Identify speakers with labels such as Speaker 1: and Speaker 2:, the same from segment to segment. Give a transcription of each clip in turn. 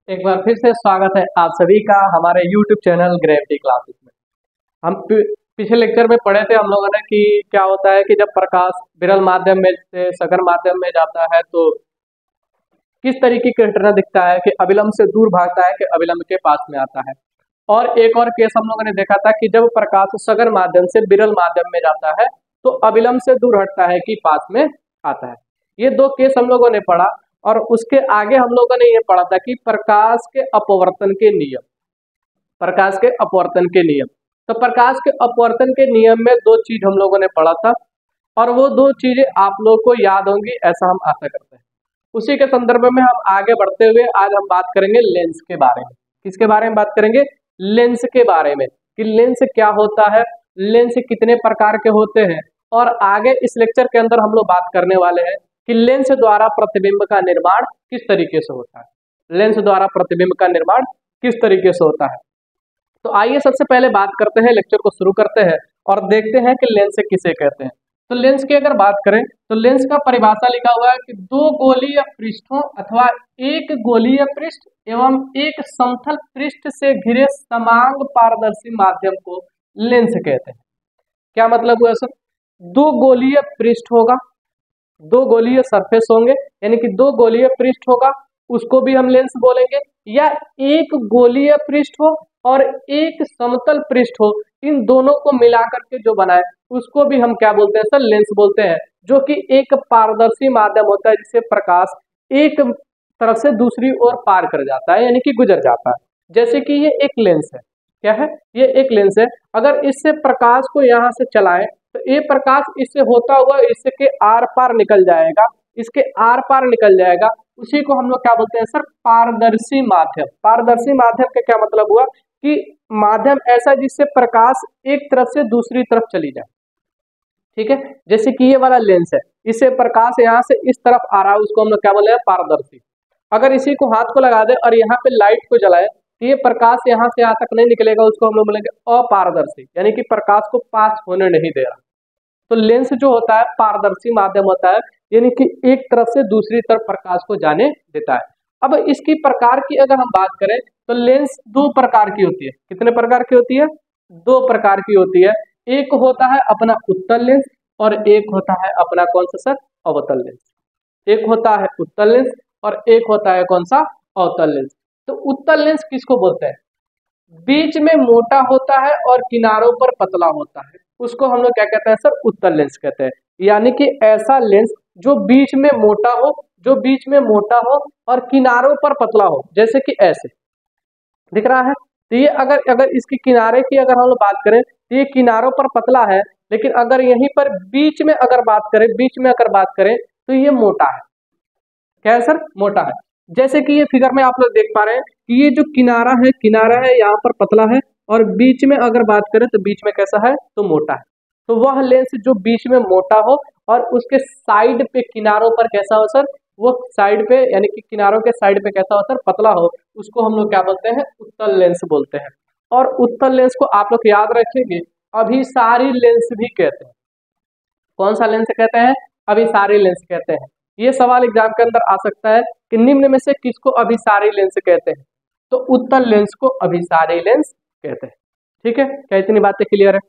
Speaker 1: एक बार फिर से स्वागत है आप सभी का हमारे YouTube चैनल ग्रेविटी क्लासेस में। हम पिछले लेक्चर में पढ़े थे हम लोगों ने कि क्या होता है कि जब प्रकाश विरल माध्यम में से सघन माध्यम में जाता है तो किस तरीके की घटना दिखता है कि अविलंब से दूर भागता है कि अविलंब के पास में आता है। और एक और केस हम लोगों ने देखा था कि जब प्रकाश सघन माध्यम से विरल माध्यम में जाता है तो अविलंब से दूर हटता है कि पास में आता है। ये दो केस हम लोगों ने पढ़ा और उसके आगे हम लोगों ने ये पढ़ा था कि प्रकाश के अपवर्तन के नियम। प्रकाश के अपवर्तन के नियम, तो प्रकाश के अपवर्तन के नियम में दो चीज हम लोगों ने पढ़ा था और वो दो चीजें आप लोगों को याद होंगी ऐसा हम आशा करते हैं। उसी के संदर्भ में हम आगे बढ़ते हुए आज हम बात करेंगे लेंस के बारे में। किसके बारे में बात करेंगे? लेंस के बारे में, कि लेंस क्या होता है, लेंस कितने प्रकार के होते हैं। और आगे इस लेक्चर के अंदर हम लोग बात करने वाले हैं कि लेंस द्वारा प्रतिबिंब का निर्माण किस तरीके से होता है। लेंस द्वारा प्रतिबिंब का निर्माण किस तरीके से होता है। तो आइए सबसे पहले बात करते हैं, लेक्चर को शुरू करते हैं और देखते हैं कि लेंस किसे कहते हैं। तो लेंस की अगर बात करें तो लेंस का परिभाषा लिखा हुआ है कि दो गोलीय पृष्ठों अथवा एक गोलीय पृष्ठ एवं एक समतल पृष्ठ से घिरे समांग पारदर्शी माध्यम को लेंस कहते हैं। क्या मतलब हुआ सर? दो गोलीय पृष्ठ होगा, दो गोलीय सरफेस होंगे, यानी कि दो गोलीय पृष्ठ होगा उसको भी हम लेंस बोलेंगे, या एक गोलीय पृष्ठ हो और एक समतल पृष्ठ हो, इन दोनों को मिलाकर के जो बनाए उसको भी हम क्या बोलते हैं सर? लेंस बोलते हैं। जो कि एक पारदर्शी माध्यम होता है जिससे प्रकाश एक तरफ से दूसरी ओर पार कर जाता है, यानी कि गुजर जाता है। जैसे कि ये एक लेंस है। क्या है? ये एक लेंस है। अगर इससे प्रकाश को यहाँ से चलाएं तो ये प्रकाश इससे होता हुआ इसके आर पार निकल जाएगा, इसके आर पार निकल जाएगा। उसी को हम लोग क्या बोलते हैं सर? पारदर्शी माध्यम। पारदर्शी माध्यम का क्या मतलब हुआ कि माध्यम ऐसा जिससे प्रकाश एक तरफ से दूसरी तरफ चली जाए। ठीक है, जैसे कि ये वाला लेंस है, इससे प्रकाश यहाँ से इस तरफ आ रहा है, उसको हम लोग क्या बोले हैं? पारदर्शी। अगर इसी को हाथ को लगा दे और यहाँ पे लाइट को जलाए तो ये प्रकाश यहाँ से यहाँ तक नहीं निकलेगा, उसको हम लोग बोलेंगे अपारदर्शी, यानी कि प्रकाश को पास होने नहीं दे रहा। तो लेंस जो होता है पारदर्शी माध्यम होता है, यानी कि एक तरफ से दूसरी तरफ प्रकाश को जाने देता है। अब इसकी प्रकार की अगर हम बात करें तो लेंस दो प्रकार की होती है। कितने प्रकार की होती है? दो प्रकार की होती है। एक होता है अपना उत्तल लेंस और एक होता है अपना कौन सा सर? अवतल लेंस। एक होता है उत्तल लेंस और एक होता है कौन सा? अवतल लेंस। तो उत्तल लेंस किसको बोलते हैं? बीच में मोटा होता है और किनारों पर पतला होता है, उसको हम लोग क्या कहते हैं सर? उत्तल लेंस कहते हैं। यानी कि ऐसा लेंस जो बीच में मोटा हो, जो बीच में मोटा हो और किनारों पर पतला हो, जैसे कि ऐसे दिख रहा है। तो ये अगर इसकी किनारे की अगर हम लोग बात करें तो ये किनारों पर पतला है, लेकिन अगर यहीं पर बीच में अगर बात करें, बीच में अगर बात करें तो ये मोटा है। क्या है सर? मोटा है। जैसे कि ये फिगर में आप लोग देख पा रहे हैं कि ये जो किनारा है यहाँ पर पतला है और बीच में अगर बात करें तो बीच में कैसा है? तो मोटा है। तो वह लेंस जो बीच में मोटा हो और उसके साइड पे किनारों पर कैसा हो सर? वो साइड पे यानी कि किनारों के साइड पे कैसा हो सर? पतला हो, उसको हम लोग क्या बोलते हैं? उत्तल लेंस बोलते हैं। और उत्तल लेंस को आप लोग याद रखेंगे अभिसारी लेंस भी कहते हैं। कौन सा लेंस कहते हैं? अभिसारी लेंस कहते हैं। ये सवाल एग्जाम के अंदर आ सकता है कि निम्न में से किसको अभिसारी लेंस कहते हैं? तो उत्तल लेंस को अभिसारी लेंस कहते हैं। ठीक है, क्या इतनी बातें क्लियर है?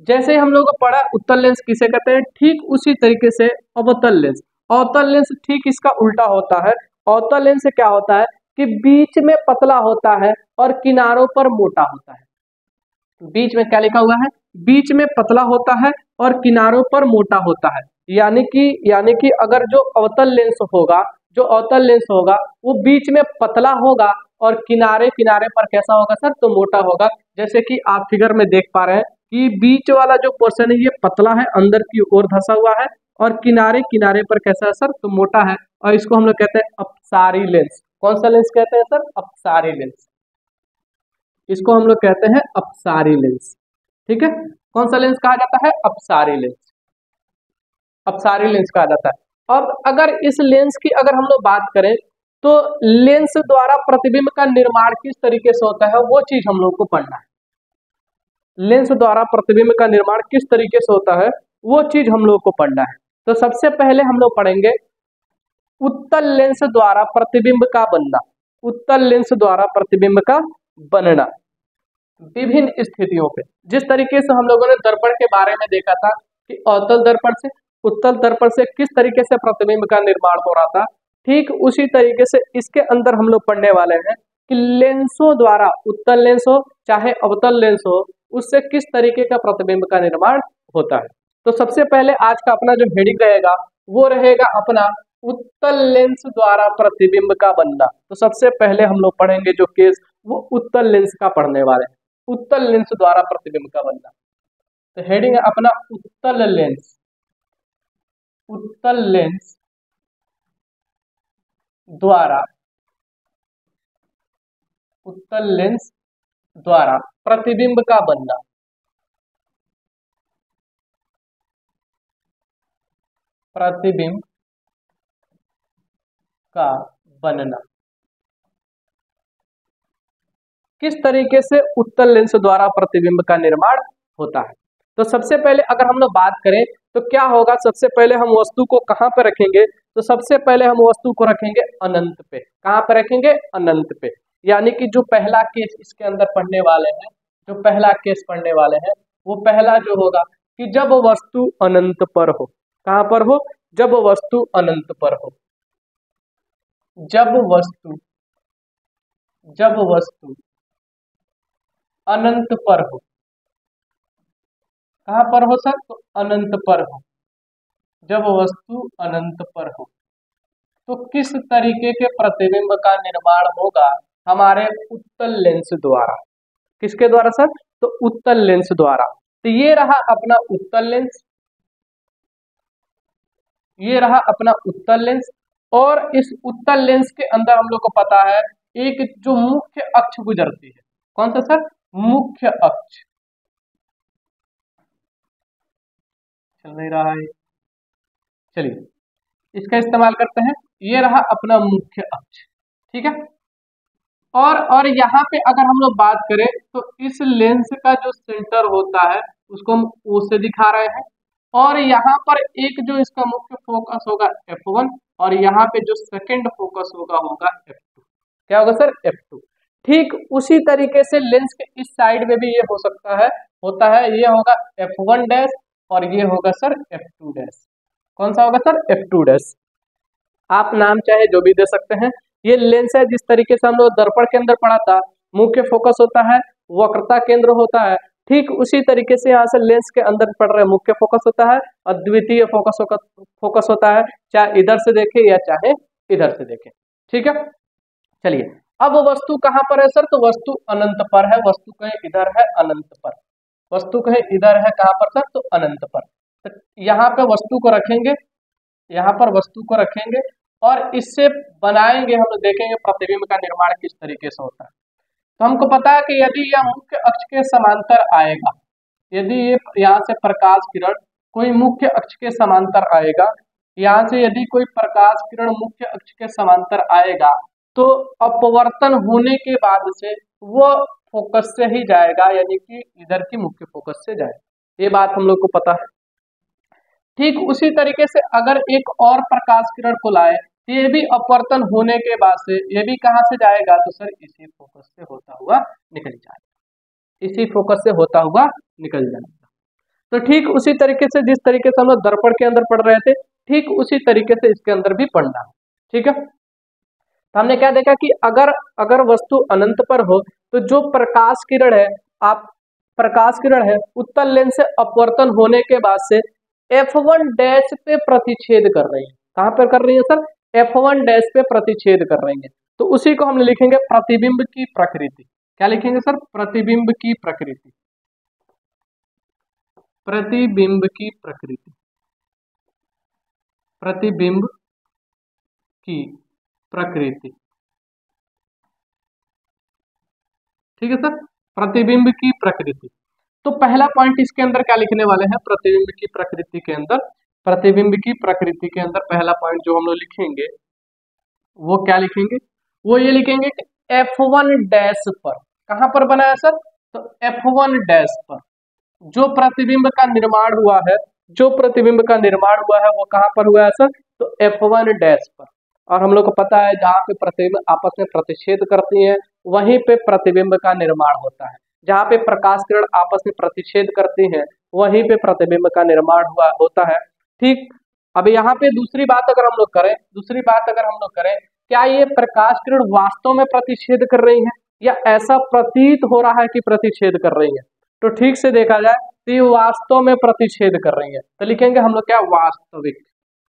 Speaker 1: जैसे हम लोगों को पढ़ा उत्तल लेंस किसे कहते हैं, ठीक उसी तरीके से अवतल लेंस। अवतल लेंस ठीक इसका उल्टा होता है। अवतल लेंस से क्या होता है कि बीच में पतला होता है और किनारों पर मोटा होता है। बीच में क्या लिखा हुआ है? बीच में पतला होता है और किनारों पर मोटा होता है। यानी कि अगर जो अवतल लेंस होगा, जो अवतल लेंस होगा वो बीच में पतला होगा और किनारे किनारे पर कैसा होगा सर? तो मोटा होगा। जैसे कि आप फिगर में देख पा रहे हैं कि बीच वाला जो पोर्शन है ये पतला है, अंदर की ओर धंसा हुआ है और किनारे किनारे पर कैसा है सर? तो मोटा है। और इसको हम लोग कहते हैं अपसारी लेंस। कौन सा लेंस कहते हैं सर? अपसारी लेंस। इसको हम लोग कहते हैं अपसारी लेंस। ठीक है, कौन सा लेंस कहा जाता है? अपसारी लेंस। अपसारी लेंस कहा जाता है। अब अगर इस लेंस की अगर हम लोग बात करें तो लेंस द्वारा प्रतिबिंब का निर्माण किस तरीके से होता है वो चीज हम लोग को पढ़ना है। लेंस द्वारा प्रतिबिंब का निर्माण किस तरीके से होता है वो चीज हम लोग को पढ़ना है। तो सबसे पहले हम लोग पढ़ेंगे उत्तल लेंस द्वारा प्रतिबिंब का बनना। उत्तल लेंस द्वारा प्रतिबिंब का बनना। विभिन्न स्थितियों पे, जिस तरीके से हम लोगों ने दर्पण के बारे में देखा था कि अवतल दर्पण से उत्तल दर्पण से किस तरीके से प्रतिबिंब का निर्माण हो रहा था, ठीक उसी तरीके से इसके अंदर हम लोग पढ़ने वाले हैं कि लेंसों द्वारा, उत्तल लेंस हो चाहे अवतल लेंस हो, उससे किस तरीके का प्रतिबिंब का निर्माण होता है। तो सबसे पहले आज का अपना जो हेडिंग रहेगा वो रहेगा अपना उत्तल लेंस द्वारा प्रतिबिंब का बनना। तो सबसे पहले हम लोग पढ़ेंगे जो केस वो उत्तल लेंस का पढ़ने वाले हैं, उत्तल लेंस द्वारा प्रतिबिंब का बनना। तो हेडिंग है अपना उत्तल लेंस, उत्तल लेंस द्वारा, उत्तल लेंस द्वारा प्रतिबिंब का बनना, प्रतिबिंब का बनना। किस तरीके से उत्तल लेंस द्वारा प्रतिबिंब का निर्माण होता है। तो सबसे पहले अगर हम लोग बात करें तो क्या होगा, सबसे पहले हम वस्तु को कहां पर रखेंगे, तो सबसे पहले हम वस्तु को रखेंगे अनंत पे। कहां पर रखेंगे, अनंत पे। यानी कि जो पहला केस इसके अंदर पढ़ने वाले हैं, जो पहला केस पढ़ने वाले हैं वो पहला जो होगा कि जब वस्तु अनंत पर हो। कहां पर हो, जब वस्तु अनंत पर हो। जब वस्तु अनंत पर हो। कहां पर हो सर, तो अनंत पर हो। जब वस्तु अनंत पर हो तो किस तरीके के प्रतिबिंब का निर्माण होगा, हमारे उत्तल लेंस द्वारा। किसके द्वारा सर, तो उत्तल लेंस द्वारा। तो ये रहा अपना उत्तल लेंस, ये रहा अपना उत्तल लेंस। और इस उत्तल लेंस के अंदर हम लोग को पता है एक जो मुख्य अक्ष गुजरती है। कौन सा सर, मुख्य अक्ष। चल नहीं रहा है, चलिए इसका इस्तेमाल करते हैं। ये रहा अपना मुख्य अक्ष, ठीक है। और यहाँ पे अगर हम लोग बात करें तो इस लेंस का जो सेंटर होता है उसको हम O से दिखा रहे हैं। और यहाँ पर एक जो इसका मुख्य फोकस होगा F1 और यहाँ पे जो सेकंड फोकस होगा F2। क्या होगा सर, F2। ठीक उसी तरीके से लेंस के इस साइड में भी ये हो सकता है, होता है, ये होगा F1 डैश और ये होगा सर F2 डैश। कौन सा होगा सर, F2 डैश। आप नाम चाहे जो भी दे सकते हैं। ये लेंस है, जिस तरीके से हम लोग दर्पण के अंदर पढ़ा था, मुख्य फोकस होता है, वक्रता केंद्र होता है, ठीक उसी तरीके से यहाँ से लेंस के अंदर पड़ रहे मुख्य फोकस होता है और द्वितीय फोकस होता है, चाहे इधर से देखें या चाहे इधर से देखें, ठीक है। चलिए अब वस्तु कहाँ पर है सर, तो वस्तु अनंत पर है। वस्तु कहीं इधर है, अनंत पर। वस्तु कहीं इधर है, कहाँ पर सर, तो अनंत पर। तो यहाँ पे वस्तु को रखेंगे, यहाँ पर वस्तु को रखेंगे और इससे बनाएंगे, हम देखेंगे प्रतिबिंब का निर्माण किस तरीके से होता है। तो हमको पता है कि यदि यह मुख्य अक्ष के समांतर आएगा, यदि ये यहाँ से प्रकाश किरण कोई मुख्य अक्ष के समांतर आएगा, यहाँ से यदि कोई प्रकाश किरण मुख्य अक्ष के समांतर आएगा तो अपवर्तन होने के बाद से वो फोकस से ही जाएगा, यानी कि इधर की मुख्य फोकस से जाएगा। ये बात हम लोग को पता है। ठीक उसी तरीके से अगर एक और प्रकाश किरण को लाए तो ये भी अपवर्तन होने के बाद से ये भी कहाँ से जाएगा, तो सर इसी फोकस से होता हुआ निकल जाएगा, इसी फोकस से होता हुआ निकल जाएगा। तो ठीक उसी तरीके से जिस तरीके से हम लोग दर्पण के अंदर पढ़ रहे थे, ठीक उसी तरीके से इसके अंदर भी पढ़ना है, ठीक है। तो हमने क्या देखा कि अगर वस्तु अनंत पर हो तो जो प्रकाश किरण है, प्रकाश किरण है उत्तल लेंस से अपवर्तन होने के बाद से F1 डैश पे प्रतिच्छेद कर रही है। कहां पर कर रही है सर, F1 डैश पे प्रतिच्छेद कर रही है। तो उसी को हम लिखेंगे प्रतिबिंब की प्रकृति। क्या लिखेंगे सर, प्रतिबिंब की प्रकृति। प्रतिबिंब की प्रकृति, प्रतिबिंब की प्रकृति, ठीक है सर, प्रतिबिंब की प्रकृति। तो पहला पॉइंट इसके अंदर क्या लिखने वाले हैं, प्रतिबिंब की प्रकृति के अंदर, प्रतिबिंब की प्रकृति के अंदर पहला पॉइंट जो हम लोग लिखेंगे वो क्या लिखेंगे, वो ये लिखेंगे कि F1 डैश पर, कहां पर बना है सर, तो F1 डैश पर जो प्रतिबिंब का निर्माण हुआ है, जो प्रतिबिंब का निर्माण हुआ है वो कहां पर हुआ है सर, तो F1 डैश पर। और हम लोग को पता है जहाँ पे प्रतिबिंब आपस में प्रतिच्छेद करती हैं वहीं पे प्रतिबिंब का निर्माण होता है। जहाँ पे प्रकाश किरण आपस में प्रतिच्छेद करती हैं वहीं पे प्रतिबिंब का निर्माण हुआ होता है। ठीक, अब यहाँ पे दूसरी बात अगर हम लोग करें, क्या ये प्रकाश किरण वास्तव में प्रतिच्छेद कर रही हैं या ऐसा प्रतीत हो रहा है कि प्रतिच्छेद कर रही हैं? तो ठीक से देखा जाए तो ये वास्तव में प्रतिच्छेद कर रही हैं। तो लिखेंगे हम लोग क्या, वास्तविक।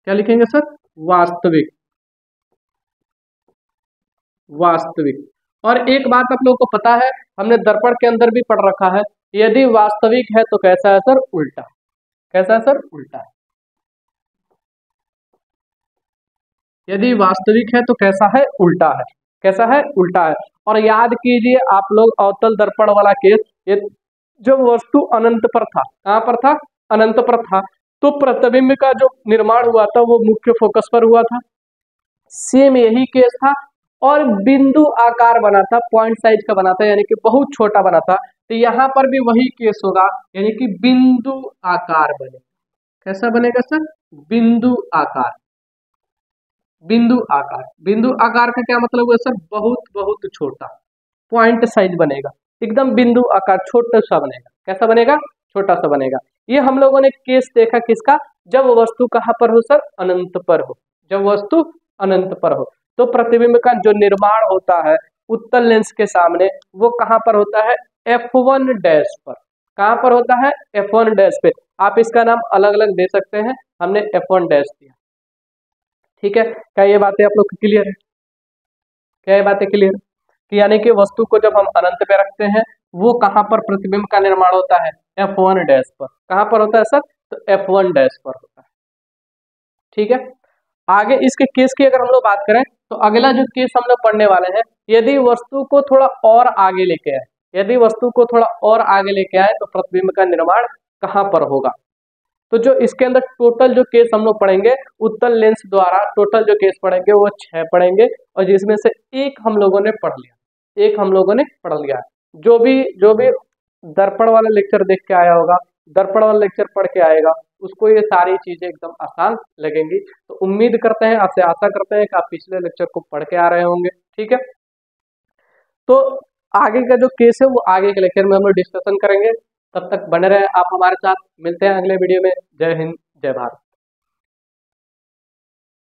Speaker 1: क्या लिखेंगे सर? वास्तविक। वास्तविक। और एक बात आप लोगों को पता है, हमने दर्पण के अंदर भी पढ़ रखा है, यदि वास्तविक है तो कैसा है सर? उल्टा। कैसा है सर? उल्टा। यदि वास्तविक है तो कैसा है? उल्टा है। कैसा है? उल्टा है। और याद कीजिए आप लोग अवतल दर्पण वाला केस, ये जब वस्तु अनंत पर था, कहां पर था? अनंत पर था, तो प्रतिबिंब का जो निर्माण हुआ था वो मुख्य फोकस पर हुआ था। सेम यही केस था और बिंदु आकार बना था, पॉइंट साइज का बना था, यानी कि बहुत छोटा बना था। तो यहां पर भी वही केस होगा, यानी कि बिंदु आकार बनेगा। कैसा बनेगा सर? बिंदु आकार। बिंदु आकार। बिंदु आकार का क्या मतलब है सर? बहुत बहुत छोटा, पॉइंट साइज बनेगा, एकदम बिंदु आकार छोटा सा बनेगा। कैसा बनेगा? छोटा सा बनेगा। ये हम लोगों ने केस देखा किसका? जब वस्तु कहां पर हो सर? अनंत पर हो। जब वस्तु अनंत पर हो तो प्रतिबिंब का जो निर्माण होता है उत्तल लेंस के सामने वो कहां पर होता है? F1 डैश पर। कहां पर होता है? F1 डैश पे। आप इसका नाम अलग अलग दे सकते हैं, हमने F1 डैश दिया। ठीक है, क्या ये बातें आप लोग क्लियर है? क्या ये बातें क्लियर है कि यानी कि वस्तु को जब हम अनंत पे रखते हैं वो कहां पर प्रतिबिंब का निर्माण होता है? F1 डैश पर। कहां पर होता है सर? तो F1 डैश पर होता है। ठीक है, आगे इसके केस की अगर हम लोग बात करें तो अगला जो केस हम लोग पढ़ने वाले हैं, यदि वस्तु को थोड़ा और आगे लेके आए, यदि वस्तु को थोड़ा और आगे लेके आए तो प्रतिबिंब का निर्माण कहां पर होगा? तो जो इसके अंदर टोटल जो केस हम लोग पढ़ेंगे उत्तल लेंस द्वारा, टोटल जो केस पढ़ेंगे वो 6 पढ़ेंगे और जिसमें से एक हम लोगों ने पढ़ लिया, एक हम लोगों ने पढ़ लिया। जो भी दर्पण वाला लेक्चर देख के आया होगा, दर्पण वाला लेक्चर पढ़ के आएगा, उसको ये सारी चीजें एकदम आसान लगेंगी। तो उम्मीद करते हैं, आपसे आशा करते हैं कि आप पिछले लेक्चर को पढ़ के आ रहे होंगे। ठीक है, तो आगे का जो केस है वो आगे के लेक्चर में हम लोग डिस्कशन करेंगे। तब तक बने रहे आप हमारे साथ, मिलते हैं अगले वीडियो में। जय हिंद, जय भारत।